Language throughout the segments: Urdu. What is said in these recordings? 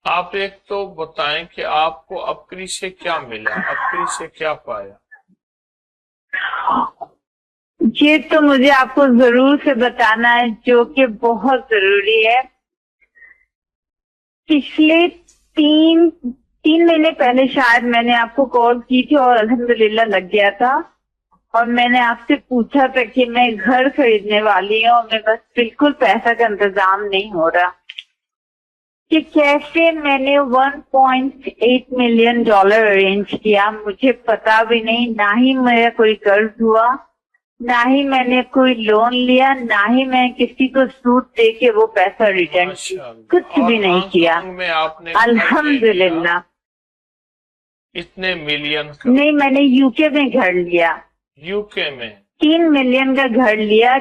آپ ایک تو بتائیں کہ آپ کو اپکری سے کیا ملا، اپکری سے کیا پایا؟ یہ تو مجھے آپ کو ضرور سے بتانا ہے، جو کہ بہت ضروری ہے۔ پچھلے تین مہینے پہلے شاید میں نے آپ کو کال کی تھی اور الحمدللہ لگ گیا تھا، اور میں نے آپ سے پوچھا تھا کہ میں گھر خریدنے والی ہوں اور میں بس بالکل پیسہ کا انتظام نہیں ہو رہا، کہ کیسے میں نے $1.8 ملین ارینج کیا۔ مجھے پتا بھی نہیں، نہ ہی میرا کوئی قرض ہوا، نہ ہی میں نے کوئی لون لیا، نہ ہی میں کسی کو سود دے کے وہ پیسہ ریٹرن کیا، کچھ بھی نہیں کیا میں آپ نے الحمدللہ۔ اتنے ملین کا؟ نہیں، میں نے یو کے میں گھر لیا، یو کے میں 3 ملین کا گھر لیا۔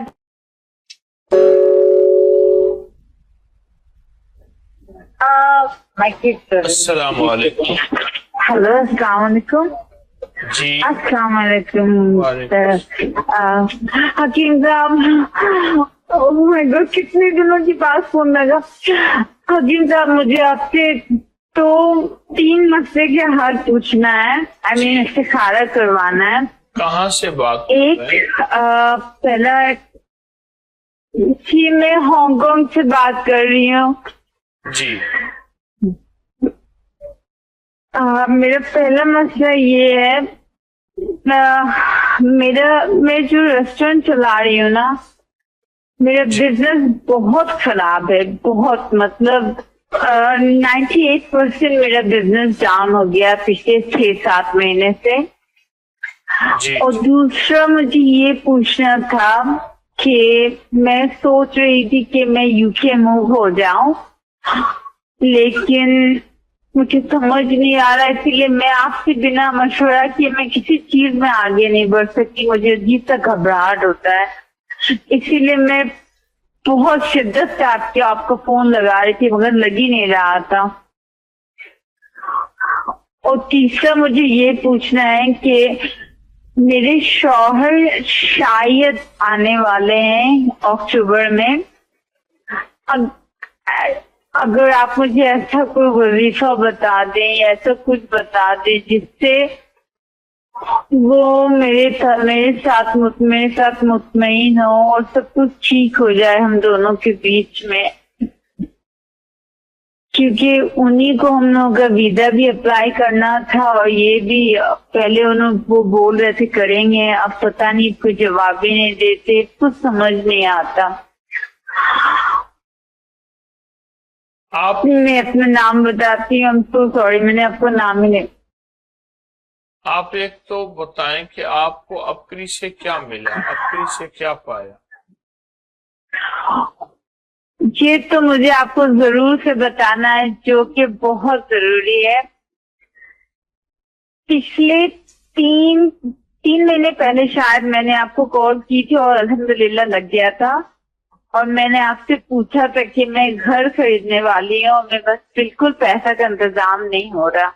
السلام علیکم۔ ہلو، السلام علیکم۔ جی السلام علیکم حکیم صاحب۔ اوہ مائی گاڈ، کتنے دنوں کی بات فون لگا۔ حکیم صاحب، مجھے آپ سے تو 3 مسئلے کے حل پوچھنا ہے، استخارہ کروانا ہے۔ کہاں سے بات؟ ایک پہلا جی، میں ہانگ کانگ سے بات کر رہی ہوں۔ جی میرا پہلا مسئلہ یہ ہے، میں جو ریسٹورینٹ چلا رہی ہوں نا، میرا بزنس بہت خراب ہے، بہت، مطلب 98% میرا بزنس ڈاؤن ہو گیا پچھلے 6-7 مہینے سے۔ اور دوسرا مجھے یہ پوچھنا تھا کہ میں سوچ رہی تھی کہ میں یو کے موو ہو جاؤں، لیکن مجھے سمجھ نہیں آ رہا، اسی لیے میں آپ سے بنا مشورہ کیے میں کسی چیز میں آگے نہیں بڑھ سکتی، مجھے عجیب سا گھبراہٹ ہوتا ہے، اسی لیے میں بہت شدت سے آپ کو فون لگا رہی تھی مگر لگ ہی نہیں رہا تھا۔ اور تیسرا مجھے یہ پوچھنا ہے کہ میرے شوہر شاید آنے والے ہیں اکتوبر میں، اگر آپ مجھے ایسا کوئی وظیفہ بتا دیں یا ایسا کچھ بتا دیں جس سے وہ میرے ساتھ مطمئن ہو اور سب کچھ ٹھیک ہو جائے ہم دونوں کے بیچ میں، کیونکہ انہی کو ہم لوگوں کا ویزا بھی اپلائی کرنا تھا، اور یہ بھی پہلے وہ بول رہے تھے کریں گے، اب پتہ نہیں، کوئی جواب بھی نہیں دیتے، کچھ سمجھ نہیں آتا۔ میں اپنا نام بتاتی ہوں، تو سوری میں نے آپ کو نام ہی نہیں۔ آپ ایک تو بتائیں کہ آپ کو اپکری سے کیا ملا، اپکری سے کیا پایا؟ یہ تو مجھے آپ کو ضرور سے بتانا ہے، جو کہ بہت ضروری ہے۔ پچھلے تین مہینے پہلے شاید میں نے آپ کو کال کی تھی اور الحمدللہ لگ گیا تھا، اور میں نے آپ سے پوچھا تھا کہ میں گھر خریدنے والی ہوں اور میں بس بالکل پیسہ کا انتظام نہیں ہو رہا،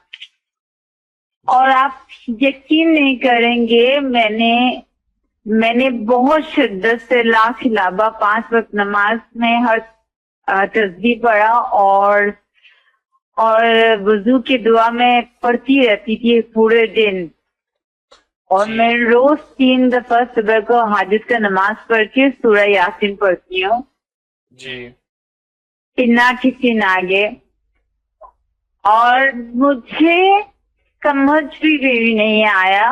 اور آپ یقین نہیں کریں گے، میں نے بہت شدت سے لا خلابہ 5 وقت نماز میں ہر تسبیح پڑھا اور وضو کی دعا میں پڑھتی رہتی تھی پورے دن، اور میں روز 3 دفعہ صبح کو حاجت کا نماز پڑھ کے سورہ یاسین پڑھتی ہوں انا کسی ناگے، اور مجھے سمجھ بھی نہیں آیا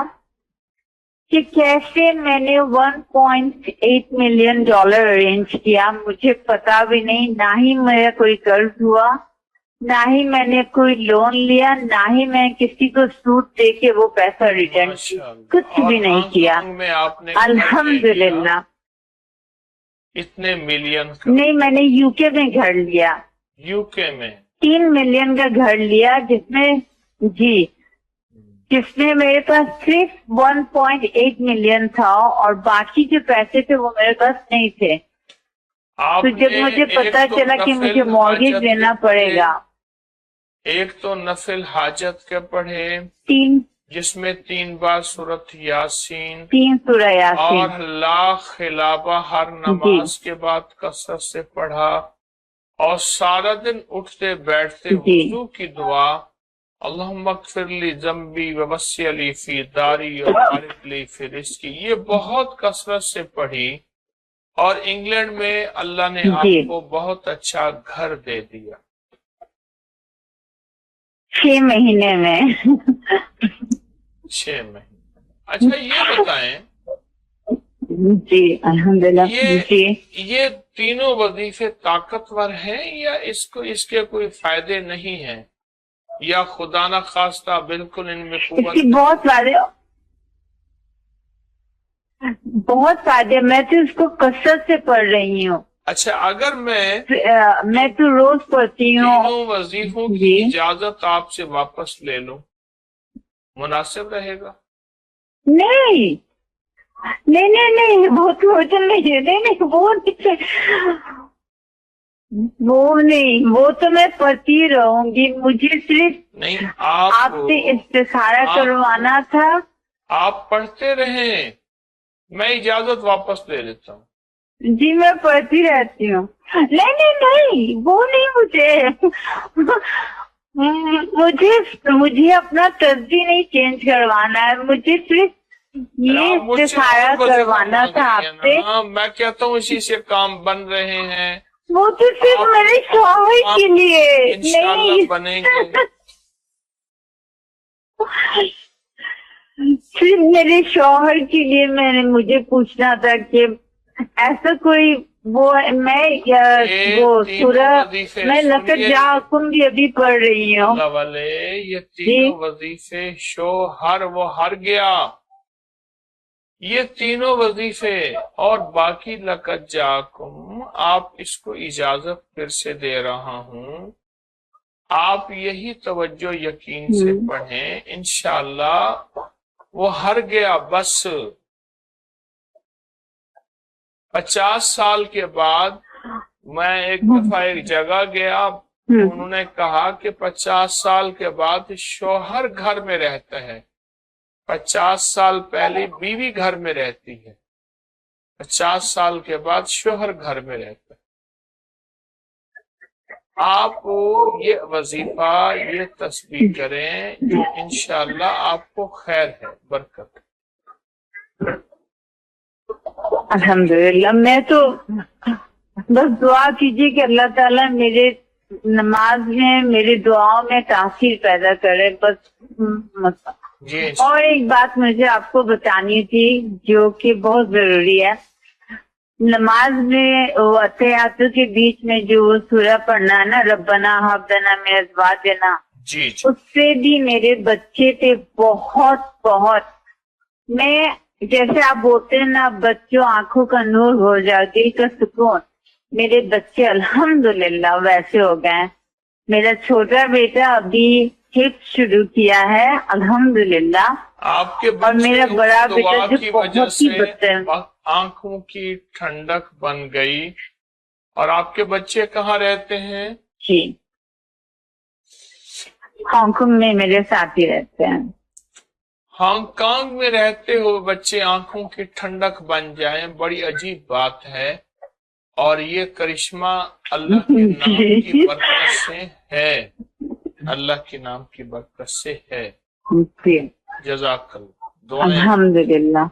کہ کیسے میں نے $1.8 ملین ارینج کیا۔ مجھے پتا بھی نہیں، نہ ہی میرا کوئی قرض ہوا، نہ ہی میں نے کوئی لون لیا، نہ ہی میں کسی کو سود دے کے وہ پیسہ ریٹرن کیا، کچھ بھی نہیں کیا الحمدللہ۔ اتنے ملین کا؟ نہیں، میں نے یو کے میں گھر لیا، یو کے میں 3 ملین کا گھر لیا، جس میں میرے پاس صرف 1.8 ملین تھا اور باقی جو پیسے تھے وہ میرے پاس نہیں تھے۔ تو جب مجھے پتا چلا کہ مجھے مارگیج دینا پڑے گا، ایک تو نفل حاجت کے پڑھے جس میں 3 بار سورۃ یاسین، 3 سورہ یاسین، اور لا خلابہ ہر نماز کے بعد کثرت سے پڑھا، اور سارا دن اٹھتے بیٹھتے وضو کی دعا اللہم اغفر لی ذنبی ووسع لی فی داری وبارک لی فی رزقی، یہ بہت کثرت سے پڑھی، اور انگلینڈ میں اللہ نے آپ کو بہت اچھا گھر دے دیا 6 مہینے میں 6 مہینے۔ اچھا یہ بتائیں جی الحمدللہ، جی یہ تینوں وظیفے طاقتور ہیں یا اس کے کوئی فائدے نہیں ہیں، یا خدا نہ خواستہ بالکل ان میں قوت؟ اس کی بہت فائدے، میں تو اس کو کثرت سے پڑھ رہی ہوں۔ اچھا اگر میں تو روز پڑھتی ہوں۔ تینوں وظیفوں کی اجازت آپ سے واپس لے لوں، مناسب رہے گا؟ نہیں وہ تو نہیں، وہ تو میں پڑھتی رہوں گی، مجھے صرف نہیں آپ سے استخارہ کروانا تھا۔ آپ پڑھتے رہیں، میں اجازت واپس لے لیتا ہوں۔ جی میں پڑھتی رہتی ہوں۔ نہیں وہ نہیں، مجھے اپنا ترجیح نہیں چینج کروانا ہے، مجھے صرف یہ استخارہ کروانا تھا آپ سے۔ میں کہتا ہوں اسی سے کام بن رہے ہیں، وہ تو صرف میرے شوہر کے لیے انشاءاللہ بنیں گے۔ صرف میرے شوہر کے لیے مجھے پوچھنا تھا کہ ایسا کوئی میں لقد جاءکم بھی ابھی پڑھ رہی ہوں۔ اللہ والے یہ تینوں وظیفے شوہر وہ ہر گیا، یہ تینوں وظیفے اور باقی لقد جاءکم، آپ اس کو اجازت پھر سے دے رہا ہوں، آپ یہی توجہ یقین سے پڑھیں، انشاءاللہ وہ ہر گیا۔ بس 50 سال کے بعد میں ایک دفعہ ایک جگہ گیا، انہوں نے کہا کہ 50 سال کے بعد شوہر گھر میں رہتا ہے، 50 سال پہلے بیوی گھر میں رہتی ہے، 50 سال کے بعد شوہر گھر میں رہتا ہے۔ آپ یہ وظیفہ یہ تسبیح کریں جو انشاءاللہ آپ کو خیر ہے، برکت۔ الحمدللہ، میں تو بس دعا کیجیے کہ اللہ تعالیٰ میرے نماز میں میرے دعاؤں میں تاثیر پیدا کرے، بس۔ اور ایک بات مجھے آپ کو بتانی تھی جو کہ بہت ضروری ہے، نماز میں اتحیات کے بیچ میں جو سورہ پڑھنا ہے نا، ربنا ہب لنا من ازواجنا، اس سے بھی میرے بچے تھے بہت میں جیسے آپ بولتے ہیں نا بچوں آنکھوں کا نور ہو جائے، دل کا سکون، میرے بچے الحمدللہ ویسے ہو گئے ہیں۔ میرا چھوٹا بیٹا ابھی حفظ شروع کیا ہے الحمدللہ، آپ کے اور میرا بڑا بیٹا جو بہت ہی بدتر، آنکھوں کی ٹھنڈک بن گئی۔ اور آپ کے بچے کہاں رہتے ہیں؟ جی ہانگ کانگ میں میرے ساتھ ہی رہتے ہیں۔ ہانگ کانگ میں رہتے ہو بچے آنکھوں کی ٹھنڈک بن جائیں، بڑی عجیب بات ہے، اور یہ کرشمہ اللہ کے نام کی برکت سے ہے، اللہ کے نام کی برکت سے ہے۔ جزاک اللہ، دعائیں الحمدللہ۔